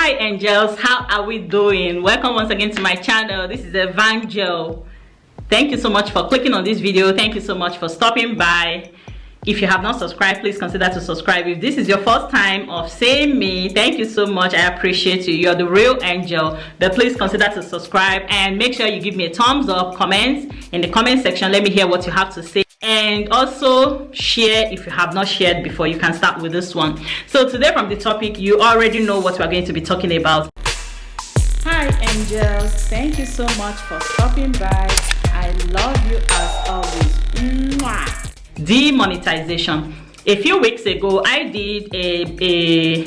Hi angels, how are we doing? Welcome once again to my channel. This is Evangel. Thank you so much for clicking on this video. Thank you so much for stopping by. If you have not subscribed, please consider to subscribe. If this is your first time of seeing me, thank you so much. I appreciate you. You're the real angel. But please consider to subscribe and make sure you give me a thumbs up, comments in the comment section. Let me hear what you have to say. And also share if you have not shared before. You can start with this one. So today from the topic, you already know what we're going to be talking about. Hi angels, thank you so much for stopping by. I love you as always. Mwah. Demonetization. A few weeks ago I did a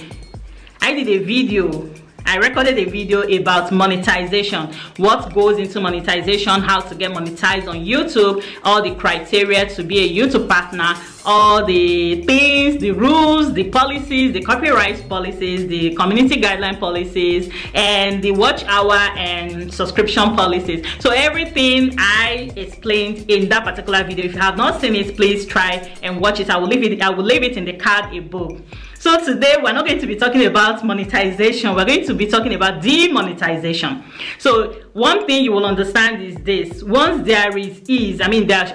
video. I recorded a video about monetization, what goes into monetization, how to get monetized on YouTube, all the criteria to be a YouTube partner, all the things, the rules, the policies, the copyright policies, the community guideline policies, and the watch hour and subscription policies. So everything I explained in that particular video. If you have not seen it, please try and watch it. I will leave it in the card above. So today we're not going to be talking about monetization, we're going to be talking about demonetization. So one thing you will understand is this: once there is ease, I mean there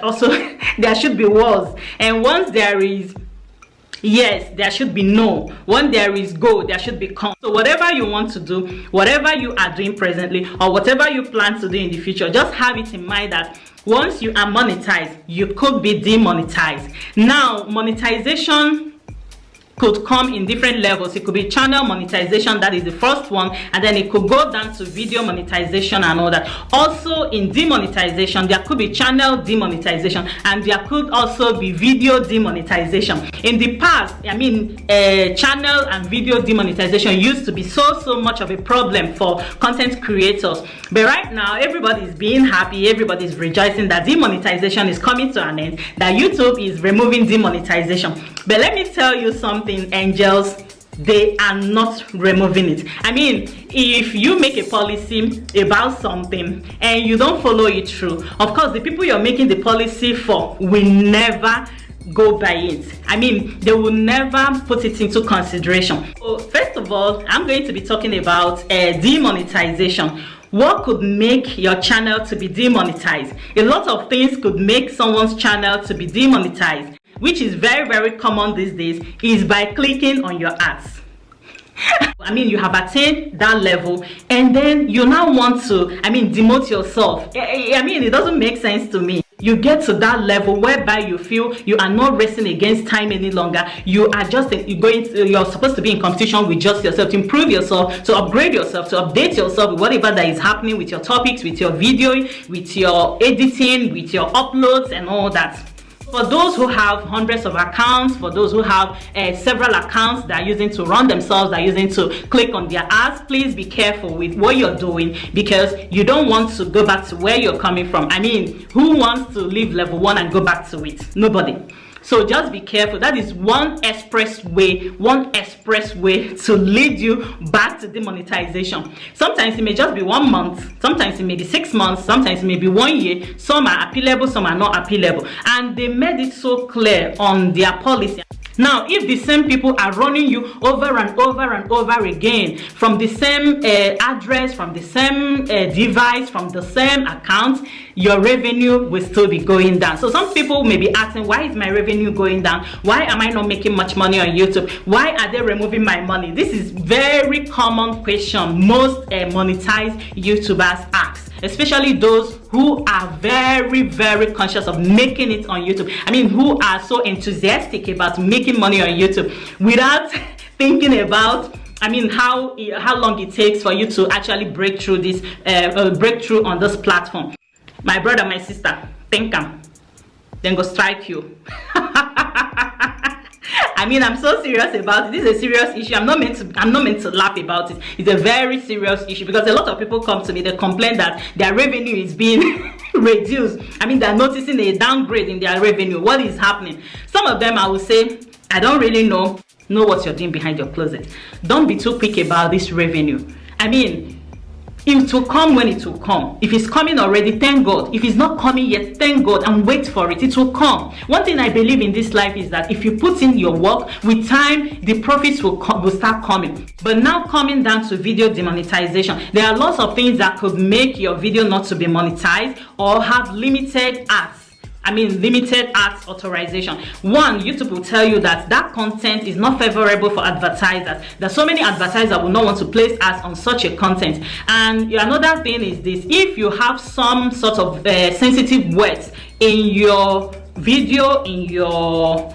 should be was, and once there is yes, there should be no. When there is go, there should be come. So whatever you want to do, whatever you are doing presently, or whatever you plan to do in the future, just have it in mind that once you are monetized, you could be demonetized. Now monetization could come in different levels. It could be channel monetization, that is the first one, and then it could go down to video monetization and all that. Also in demonetization, there could be channel demonetization, and there could also be video demonetization. In the past, I mean, channel and video demonetization used to be so much of a problem for content creators, but right now everybody is being happy, everybody is rejoicing that demonetization is coming to an end, that YouTube is removing demonetization. But let me tell you something, angels, they are not removing it. I mean, if you make a policy about something and you don't follow it through, of course the people you're making the policy for will never go by it. I mean, they will never put it into consideration. So first of all, I'm going to be talking about demonetization. What could make your channel to be demonetized? A lot of things could make someone's channel to be demonetized, which is very common these days, is by clicking on your ads. I mean, you have attained that level and then you now want to, I mean, demote yourself. I mean, it doesn't make sense to me. You get to that level whereby you feel you are not racing against time any longer. You are just you're supposed to be in competition with just yourself, to improve yourself, to upgrade yourself, to update yourself with whatever that is happening with your topics, with your video, with your editing, with your uploads and all that. For those who have hundreds of accounts, for those who have several accounts that are using to run themselves, that are using to click on their ads, please be careful with what you're doing, because you don't want to go back to where you're coming from. I mean, who wants to leave level 1 and go back to it? Nobody. So just be careful. That is one express way to lead you back to demonetization. Sometimes it may just be 1 month, sometimes it may be 6 months, sometimes it may be 1 year. Some are appealable, some are not appealable, and they made it so clear on their policy. Now, if the same people are running you over and over again from the same address, from the same device, from the same account, your revenue will still be going down. So some people may be asking, why is my revenue going down? Why am I not making much money on YouTube? Why are they removing my money? This is very common question most monetized YouTubers ask, especially those who are very conscious of making it on YouTube. I mean, who are so enthusiastic about making money on YouTube without thinking about, I mean, how long it takes for you to actually break through this breakthrough on this platform. My brother, my sister, think then go strike you. I mean, I'm so serious about it. This is a serious issue. I'm not meant to laugh about it. It's a very serious issue, because a lot of people come to me, they complain that their revenue is being reduced. I mean, they're noticing a downgrade in their revenue. What is happening? Some of them, I will say, I don't really know what you're doing behind your closet. Don't be too quick about this revenue. I mean, It will come when it will come. If it's coming already, thank God. If it's not coming yet, thank God, and wait for it. It will come. One thing I believe in this life is that if you put in your work, with time, the profits will start coming. But now, coming down to video demonetization, there are lots of things that could make your video not to be monetized or have limited ads. Limited ads authorization. One, YouTube will tell you that content is not favorable for advertisers. There's so many advertisers will not want to place ads on such a content. And another thing is this: if you have some sort of sensitive words in your video, in your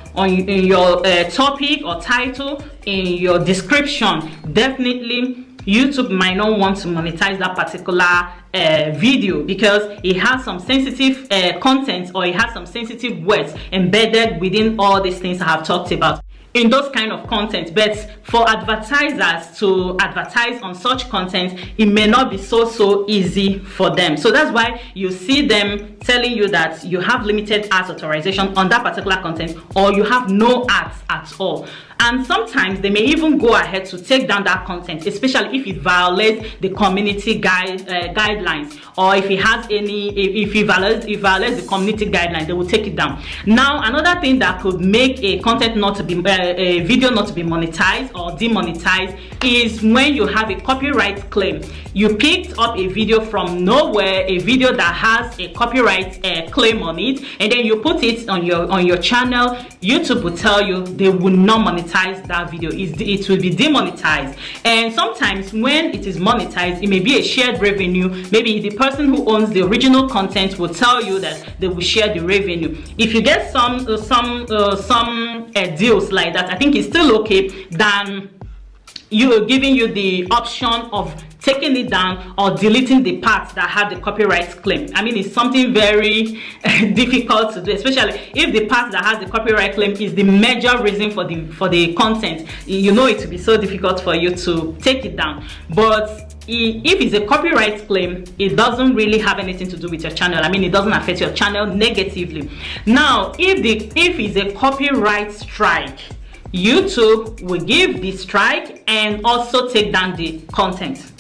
topic or title, in your description, definitely YouTube might not want to monetize that particular video because it has some sensitive content, or it has some sensitive words embedded within all these things I have talked about in those kind of content. But for advertisers to advertise on such content, it may not be so easy for them. So that's why you see them telling you that you have limited ads authorization on that particular content, or you have no ads at all. And sometimes they may even go ahead to take down that content, especially if it violates the community guidelines, or if it has if it violates the community guidelines, they will take it down. Now, another thing that could make a content not to be a video not to be monetized or demonetized is when you have a copyright claim. You picked up a video from nowhere, a video that has a copyright claim on it, and then you put it on your channel. YouTube will tell you they will not monetize that video. It will be demonetized. And sometimes when it is monetized, it may be a shared revenue. Maybe the person who owns the original content will tell you that they will share the revenue. If you get some deals like that, I think it's still okay than giving you the option of taking it down or deleting the parts that have the copyright claim. It's something very difficult to do, especially if the part that has the copyright claim is the major reason for the content. It will be so difficult for you to take it down. But if it's a copyright claim, it doesn't really have anything to do with your channel. It doesn't affect your channel negatively. Now, if it's a copyright strike, YouTube will give the strike and also take down the content.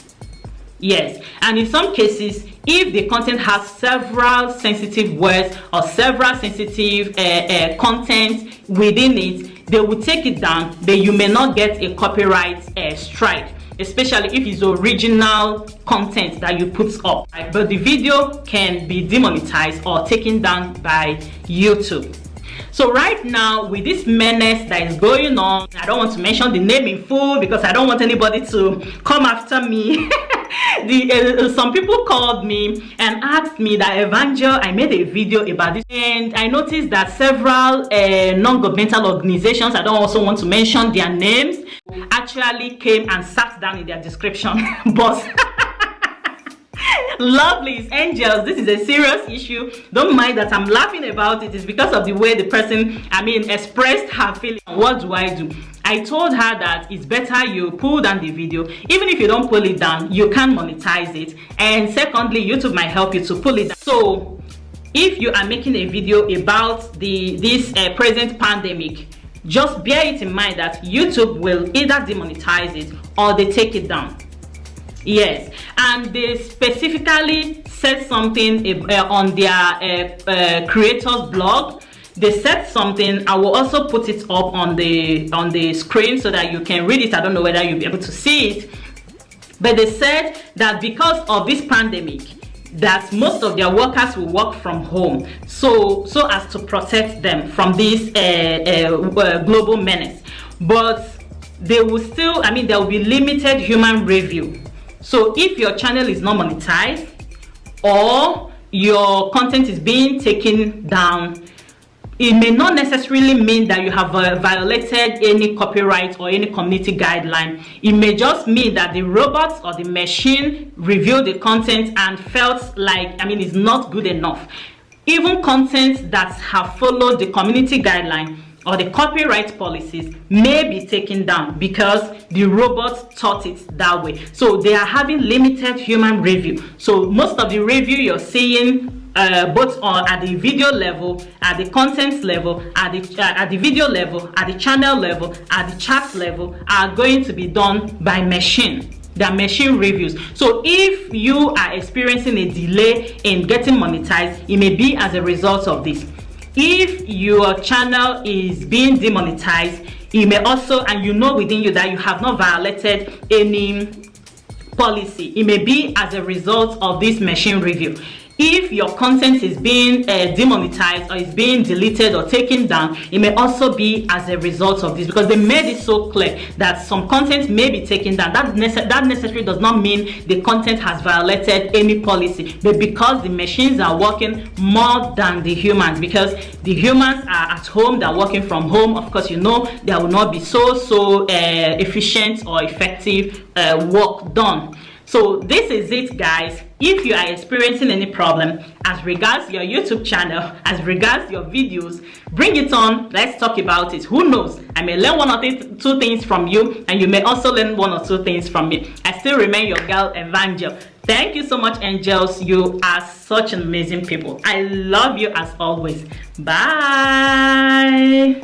Yes, and in some cases, if the content has several sensitive words or several sensitive content within it, they will take it down, but you may not get a copyright strike, especially if it's original content that you put up. But the video can be demonetized or taken down by YouTube. So right now, with this menace that is going on, I don't want to mention the name in full because I don't want anybody to come after me. Some people called me and asked me that, Evangel, I made a video about this, and I noticed that several non-governmental organizations, I don't also want to mention their names, actually came and sat down in their description box. Lovelies, angels, this is a serious issue. Don't mind that I'm laughing about it. It's because of the way the person expressed her feeling. What do? I told her that it's better you pull down the video. Even if you don't pull it down, you can monetize it. And secondly, YouTube might help you to pull it down. So if you are making a video about this present pandemic, just bear it in mind that YouTube will either demonetize it or they take it down. Yes, and they specifically said something on their creators blog. They said something. I will also put it up on the screen so that you can read it. I don't know whether you'll be able to see it, but they said that because of this pandemic, that most of their workers will work from home, so as to protect them from this global menace. But they will still, there will be limited human review. So if your channel is not monetized or your content is being taken down, it may not necessarily mean that you have violated any copyright or any community guideline. It may just mean that the robots or the machine reviewed the content and felt like, it's not good enough. Even content that have followed the community guideline or the copyright policies may be taken down because the robots taught it that way. So they are having limited human review. So most of the review you're seeing both at the video level, at the content level, at the video level, at the channel level, at the chat level, are going to be done by machine. There are machine reviews. So if you are experiencing a delay in getting monetized, it may be as a result of this. If your channel is being demonetized, it may also, and you know within you that you have not violated any policy, it may be as a result of this machine review. If your content is being demonetized or is being deleted or taken down, it may also be as a result of this, because they made it so clear that some content may be taken down. That necessarily does not mean the content has violated any policy, but because the machines are working more than the humans, because the humans are at home, they're working from home. Of course, you know, there will not be so efficient or effective work done. So this is it, guys. If you are experiencing any problem as regards your YouTube channel, as regards your videos, bring it on. Let's talk about it. Who knows, I may learn one or two things from you, and you may also learn one or two things from me. I still remain your girl, Evangel. Thank you so much, angels. You are such amazing people. I love you as always. Bye.